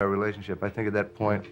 Our relationship, I think at that point,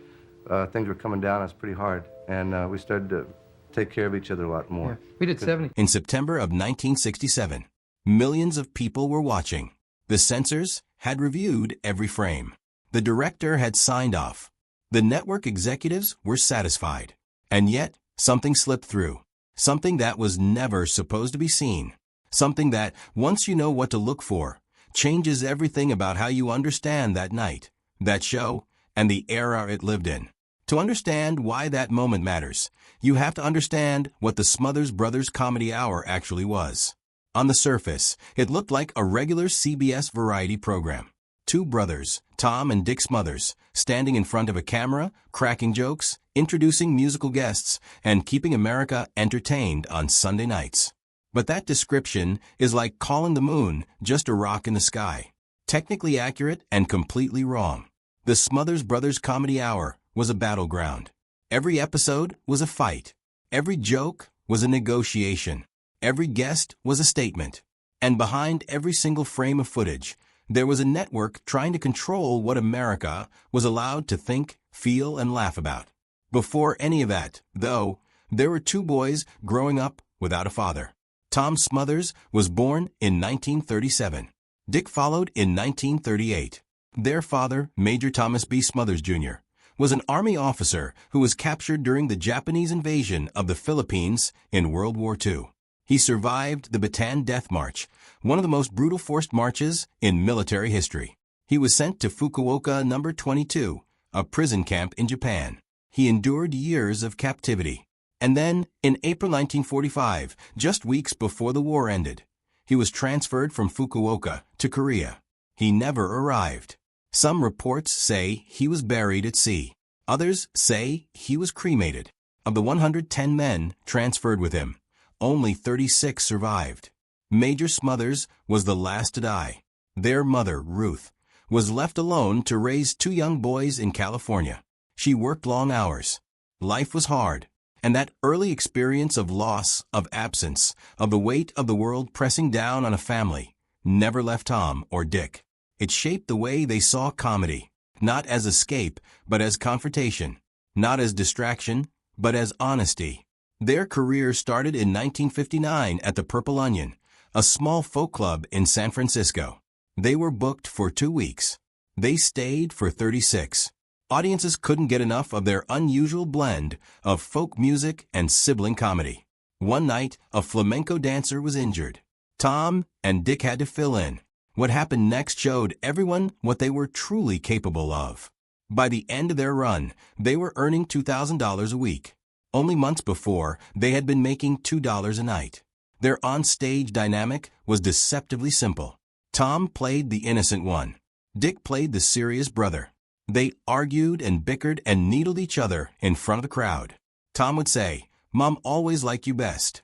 things were coming down on us pretty hard, and we started to take care of each other a lot more. Yeah. We did 70. In September of 1967, millions of people were watching. The censors had reviewed every frame. The director had signed off. The network executives were satisfied. And yet, something slipped through. Something that was never supposed to be seen. Something that, once you know what to look for, changes everything about how you understand that night, that show, and the era it lived in. To understand why that moment matters, you have to understand what the Smothers Brothers Comedy Hour actually was. On the surface, it looked like a regular CBS variety program. Two brothers, Tom and Dick Smothers, standing in front of a camera, cracking jokes, introducing musical guests, and keeping America entertained on Sunday nights. But that description is like calling the moon just a rock in the sky. Technically accurate and completely wrong. The Smothers Brothers Comedy Hour was a battleground. Every episode was a fight. Every joke was a negotiation. Every guest was a statement. And behind every single frame of footage, there was a network trying to control what America was allowed to think, feel, and laugh about. Before any of that, though, there were two boys growing up without a father. Tom Smothers was born in 1937. Dick followed in 1938. Their father, Major Thomas B. Smothers, Jr., was an Army officer who was captured during the Japanese invasion of the Philippines in World War II. He survived the Bataan Death March, one of the most brutal forced marches in military history. He was sent to Fukuoka No. 22, a prison camp in Japan. He endured years of captivity. And then, in April 1945, just weeks before the war ended, he was transferred from Fukuoka to Korea. He never arrived. Some reports say he was buried at sea. Others say he was cremated. Of the 110 men transferred with him, only 36 survived. Major Smothers was the last to die. Their mother, Ruth, was left alone to raise two young boys in California. She worked long hours. Life was hard, and that early experience of loss, of absence, of the weight of the world pressing down on a family, never left Tom or Dick. It shaped the way they saw comedy, not as escape, but as confrontation, not as distraction, but as honesty. Their career started in 1959 at the Purple Onion, a small folk club in San Francisco. They were booked for 2 weeks. They stayed for 36. Audiences couldn't get enough of their unusual blend of folk music and sibling comedy. One night, a flamenco dancer was injured. Tom and Dick had to fill in. What happened next showed everyone what they were truly capable of. By the end of their run, they were earning $2,000 a week. Only months before, they had been making $2 a night. Their on-stage dynamic was deceptively simple. Tom played the innocent one. Dick played the serious brother. They argued and bickered and needled each other in front of the crowd. Tom would say, "Mom always liked you best."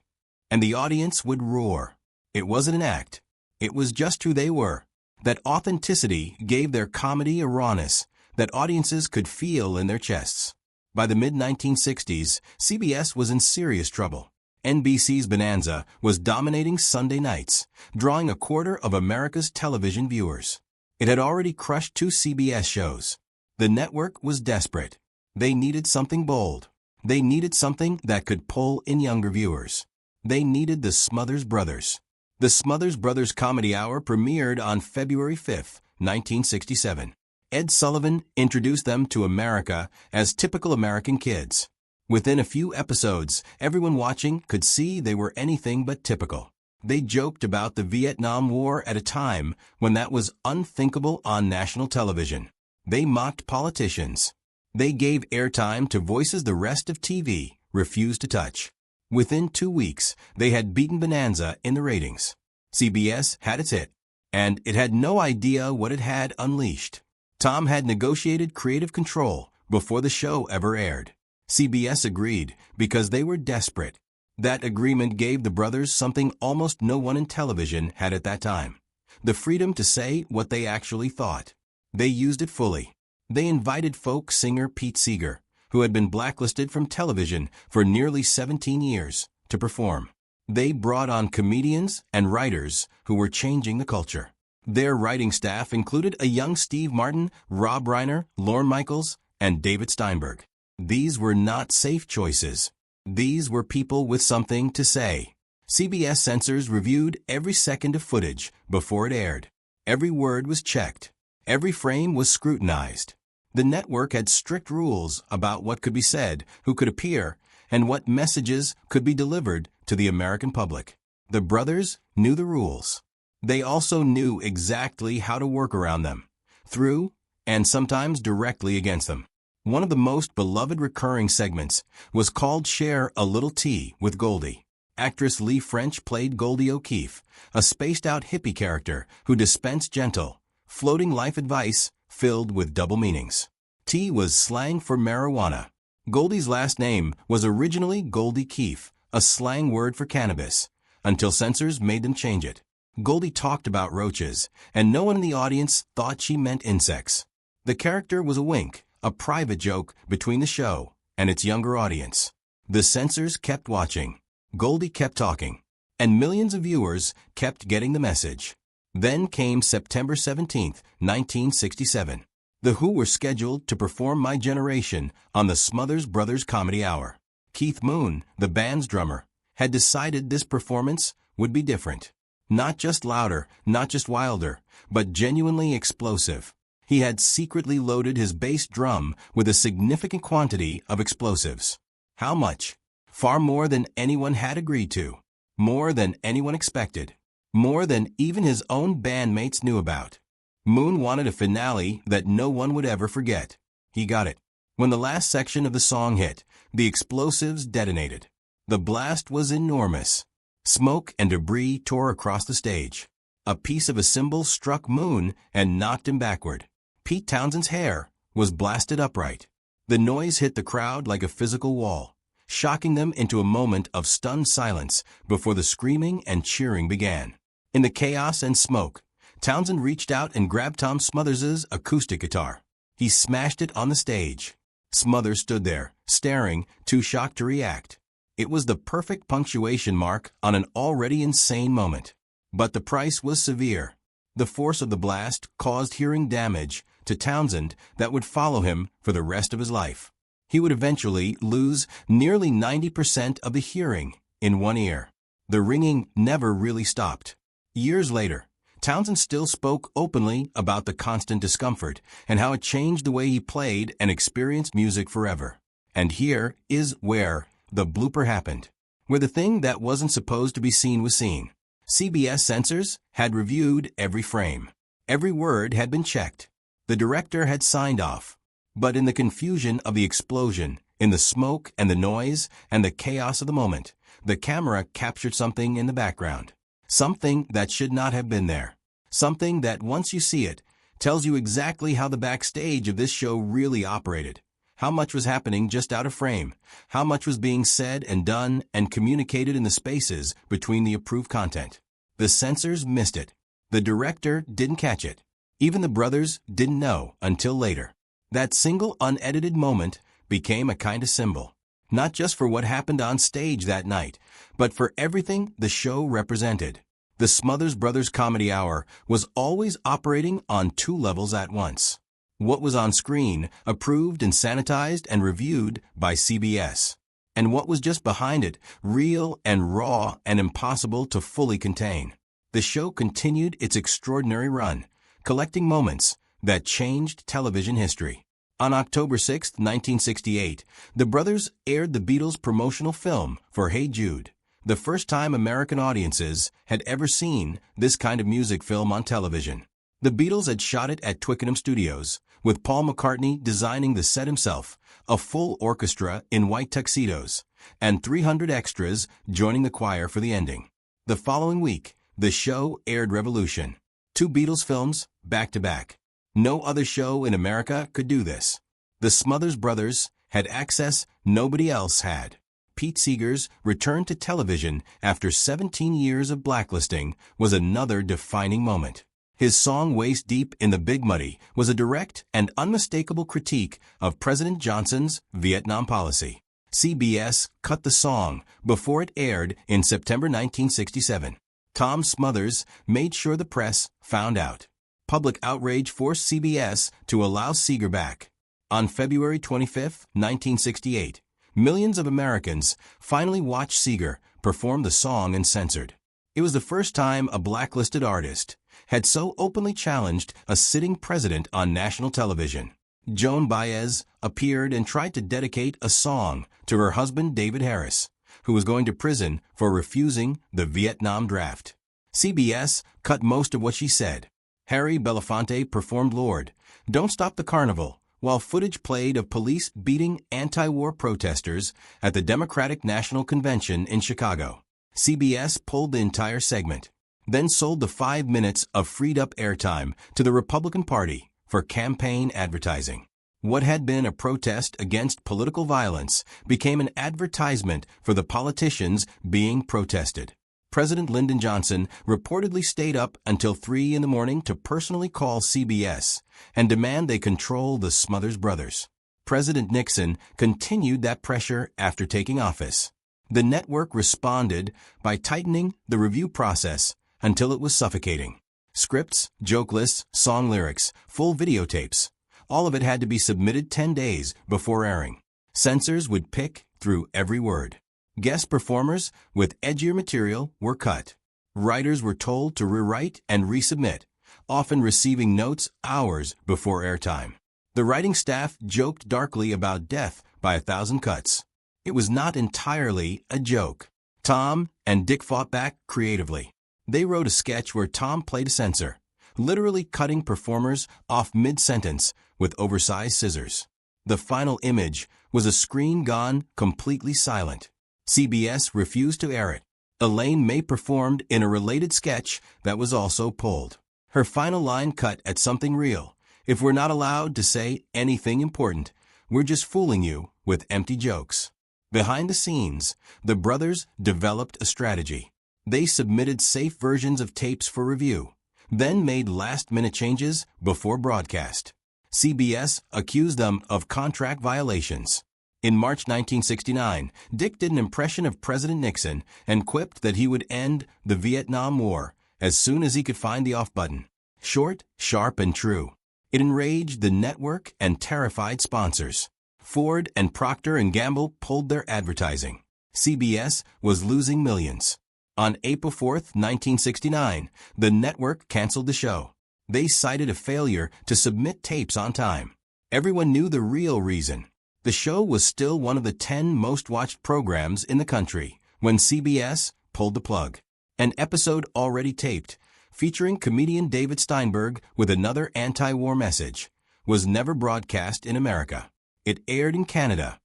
And the audience would roar. It wasn't an act. It was just who they were. That authenticity gave their comedy a rawness that audiences could feel in their chests. By the mid-1960s, CBS was in serious trouble. NBC's Bonanza was dominating Sunday nights, drawing a quarter of America's television viewers. It had already crushed 2 CBS shows. The network was desperate. They needed something bold. They needed something that could pull in younger viewers. They needed the Smothers Brothers. The Smothers Brothers Comedy Hour premiered on February 5, 1967. Ed Sullivan introduced them to America as typical American kids. Within a few episodes, everyone watching could see they were anything but typical. They joked about the Vietnam War at a time when that was unthinkable on national television. They mocked politicians. They gave airtime to voices the rest of TV refused to touch. Within 2 weeks, they had beaten Bonanza in the ratings. CBS had its hit, and it had no idea what it had unleashed. Tom had negotiated creative control before the show ever aired. CBS agreed because they were desperate. That agreement gave the brothers something almost no one in television had at that time: the freedom to say what they actually thought. They used it fully. They invited folk singer Pete Seeger, who had been blacklisted from television for nearly 17 years, to perform. They brought on comedians and writers who were changing the culture. Their writing staff included a young Steve Martin, Rob Reiner, Lorne Michaels, and David Steinberg. These were not safe choices. These were people with something to say. CBS censors reviewed every second of footage before it aired. Every word was checked. Every frame was scrutinized. The network had strict rules about what could be said, who could appear, and what messages could be delivered to the American public. The brothers knew the rules. They also knew exactly how to work around them, through, and sometimes directly against them. One of the most beloved recurring segments was called Share a Little Tea with Goldie. Actress Lee French played Goldie O'Keefe, a spaced-out hippie character who dispensed gentle, floating life advice filled with double meanings. Tea was slang for marijuana. Goldie's last name was originally Goldie Keefe, a slang word for cannabis, until censors made them change it. Goldie talked about roaches, and no one in the audience thought she meant insects. The character was a wink, a private joke between the show and its younger audience. The censors kept watching. Goldie kept talking, and millions of viewers kept getting the message. Then came September 17, 1967. The Who were scheduled to perform My Generation on the Smothers Brothers Comedy Hour. Keith Moon, the band's drummer, had decided this performance would be different. Not just louder, not just wilder, but genuinely explosive. He had secretly loaded his bass drum with a significant quantity of explosives. How much? Far more than anyone had agreed to. More than anyone expected. More than even his own bandmates knew about. Moon wanted a finale that no one would ever forget. He got it. When the last section of the song hit, the explosives detonated. The blast was enormous. Smoke and debris tore across the stage. A piece of a cymbal struck Moon and knocked him backward. Pete Townshend's hair was blasted upright. The noise hit the crowd like a physical wall, shocking them into a moment of stunned silence before the screaming and cheering began. In the chaos and smoke, Townshend reached out and grabbed Tom Smothers' acoustic guitar. He smashed it on the stage. Smothers stood there, staring, too shocked to react. It was the perfect punctuation mark on an already insane moment. But the price was severe. The force of the blast caused hearing damage to Townshend that would follow him for the rest of his life. He would eventually lose nearly 90% of the hearing in one ear. The ringing never really stopped. Years later, Townshend still spoke openly about the constant discomfort and how it changed the way he played and experienced music forever. And here is where the blooper happened, where the thing that wasn't supposed to be seen was seen. CBS censors had reviewed every frame. Every word had been checked. The director had signed off. But in the confusion of the explosion, in the smoke and the noise and the chaos of the moment, the camera captured something in the background. Something that should not have been there. Something that, once you see it, tells you exactly how the backstage of this show really operated. How much was happening just out of frame. How much was being said and done and communicated in the spaces between the approved content. The censors missed it. The director didn't catch it. Even the brothers didn't know until later. That single unedited moment became a kind of symbol. Not just for what happened on stage that night, but for everything the show represented. The Smothers Brothers Comedy Hour was always operating on two levels at once. What was on screen, approved and sanitized and reviewed by CBS. And what was just behind it, real and raw and impossible to fully contain. The show continued its extraordinary run, collecting moments that changed television history. On October 6, 1968, the brothers aired the Beatles' promotional film for Hey Jude, the first time American audiences had ever seen this kind of music film on television. The Beatles had shot it at Twickenham Studios, with Paul McCartney designing the set himself, a full orchestra in white tuxedos, and 300 extras joining the choir for the ending. The following week, the show aired Revolution. 2 Beatles films, back-to-back. No other show in America could do this. The Smothers Brothers had access nobody else had. Pete Seeger's return to television after 17 years of blacklisting was another defining moment. His song Waist Deep in the Big Muddy was a direct and unmistakable critique of President Johnson's Vietnam policy. CBS cut the song before it aired in September 1967. Tom Smothers made sure the press found out. Public outrage forced CBS to allow Seeger back. On February 25, 1968, millions of Americans finally watched Seeger perform the song uncensored. It was the first time a blacklisted artist had so openly challenged a sitting president on national television. Joan Baez appeared and tried to dedicate a song to her husband David Harris, who was going to prison for refusing the Vietnam draft. CBS cut most of what she said. Harry Belafonte performed Lord, Don't Stop the Carnival, while footage played of police beating anti-war protesters at the Democratic National Convention in Chicago. CBS pulled the entire segment, then sold the 5 minutes of freed-up airtime to the Republican Party for campaign advertising. What had been a protest against political violence became an advertisement for the politicians being protested. President Lyndon Johnson reportedly stayed up until 3 in the morning to personally call CBS and demand they control the Smothers Brothers. President Nixon continued that pressure after taking office. The network responded by tightening the review process until it was suffocating. Scripts, joke lists, song lyrics, full videotapes. All of it had to be submitted 10 days before airing. Censors would pick through every word. Guest performers with edgier material were cut. Writers were told to rewrite and resubmit, often receiving notes hours before airtime. The writing staff joked darkly about death by 1,000 cuts. It was not entirely a joke. Tom and Dick fought back creatively. They wrote a sketch where Tom played a censor, literally cutting performers off mid-sentence with oversized scissors. The final image was a screen gone completely silent. CBS refused to air it. Elaine May performed in a related sketch that was also pulled. Her final line cut at something real. If we're not allowed to say anything important, we're just fooling you with empty jokes. Behind the scenes, the brothers developed a strategy. They submitted safe versions of tapes for review, then made last-minute changes before broadcast. CBS accused them of contract violations. In March 1969, Dick did an impression of President Nixon and quipped that he would end the Vietnam War as soon as he could find the off button. Short, sharp, and true. It enraged the network and terrified sponsors. Ford and Procter & Gamble pulled their advertising. CBS was losing millions. On April 4, 1969, the network canceled the show. They cited a failure to submit tapes on time. Everyone knew the real reason. The show was still one of the 10 most-watched programs in the country when CBS pulled the plug. An episode already taped, featuring comedian David Steinberg with another anti-war message, was never broadcast in America. It aired in Canada